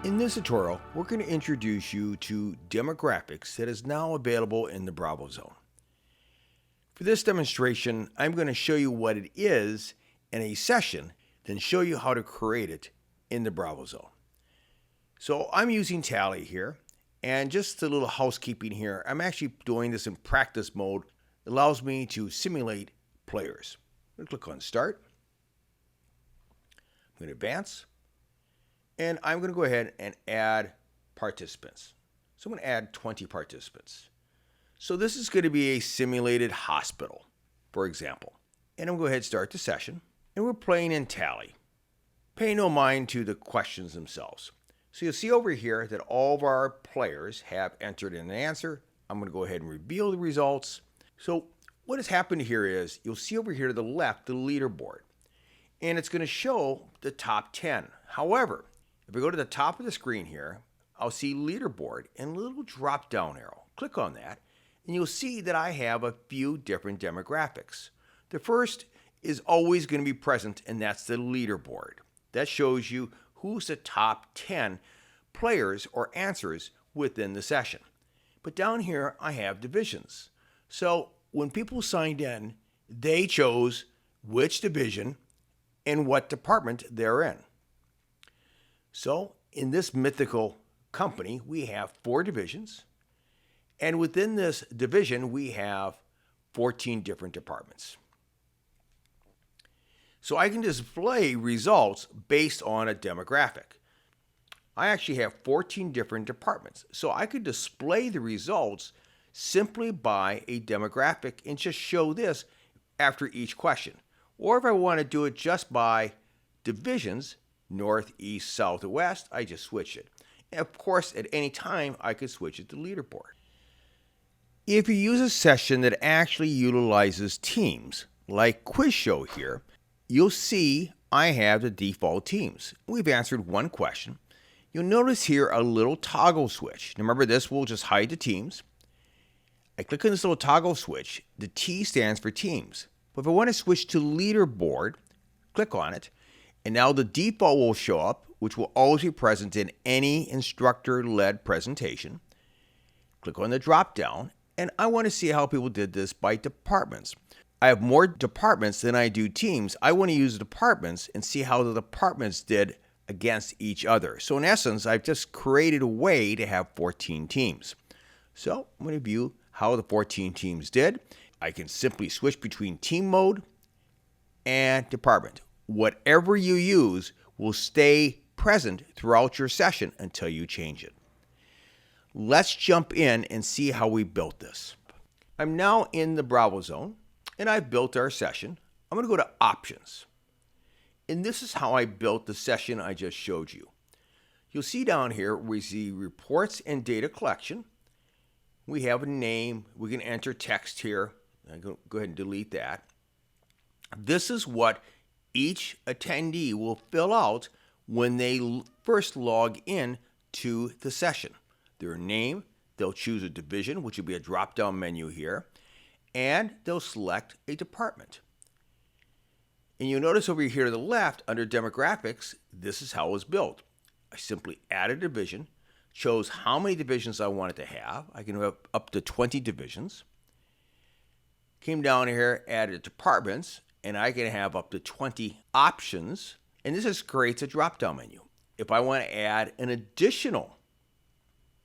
In this tutorial, we're going to introduce you to demographics that is now available in the BravoZone. For this demonstration, I'm going to show you what it is in a session, then show you how to create it in the BravoZone. So I'm using Tally here, and just a little housekeeping here. I'm actually doing this in practice mode. It allows me to simulate players. I'm going to click on Start. I'm going to advance. And I'm going to go ahead and add participants. So I'm going to add 20 participants. So this is going to be a simulated hospital, for example. And I'm going to go ahead and start the session. And we're playing in Tally. Pay no mind to the questions themselves. So you'll see over here that all of our players have entered in an answer. I'm going to go ahead and reveal the results. So what has happened here is you'll see over here to the left the leaderboard. And it's going to show the top 10. However, if I go to the top of the screen here, I'll see leaderboard and a little drop down arrow. Click on that and you'll see that I have a few different demographics. The first is always going to be present, and that's the leaderboard. That shows you who's the top 10 players or answers within the session. But down here I have divisions. So when people signed in, they chose which division and what department they're in. So in this mythical company, we have 4 divisions. And within this division, we have 14 different departments. So I can display results based on a demographic. I actually have 14 different departments. So I could display the results simply by a demographic and just show this after each question. Or if I want to do it just by divisions, north, east, south, or west, I just switch it. And of course, at any time, I could switch it to leaderboard. If you use a session that actually utilizes teams, like Quiz Show here, you'll see I have the default teams. We've answered one question. You'll notice here a little toggle switch. Now remember, this will just hide the teams. I click on this little toggle switch. The T stands for teams. But if I want to switch to leaderboard, click on it. And now the default will show up, which will always be present in any instructor-led presentation. Click on the drop-down, and I want to see how people did this by departments. I have more departments than I do teams. I want to use departments and see how the departments did against each other. So in essence, I've just created a way to have 14 teams. So I'm going to view how the 14 teams did. I can simply switch between team mode and department. Whatever you use will stay present throughout your session until you change it. Let's jump in and see how we built this. I'm now in the BravoZone and I've built our session. I'm going to go to Options. And this is how I built the session I just showed you. You'll see down here we see Reports and Data Collection. We have a name. We can enter text here. I'm going to go ahead and delete that. This is what each attendee will fill out when they first log in to the session. Their name, they'll choose a division, which will be a drop-down menu here, and they'll select a department. And you'll notice over here to the left, under demographics, this is how it was built. I simply added a division, chose how many divisions I wanted to have. I can have up to 20 divisions. Came down here, added departments, and I can have up to 20 options, and this just creates a drop-down menu. If I want to add an additional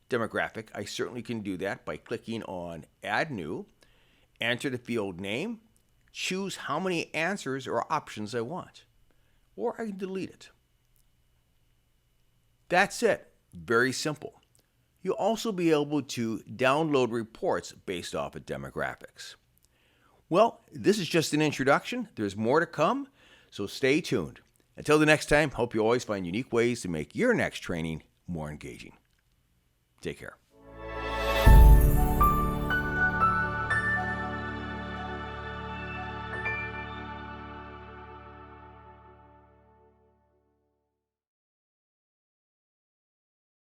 demographic, I certainly can do that by clicking on Add New, enter the field name, choose how many answers or options I want, or I can delete it. That's it. Very simple. You'll also be able to download reports based off of demographics. Well, this is just an introduction. There's more to come, so stay tuned. Until the next time, hope you always find unique ways to make your next training more engaging. Take care.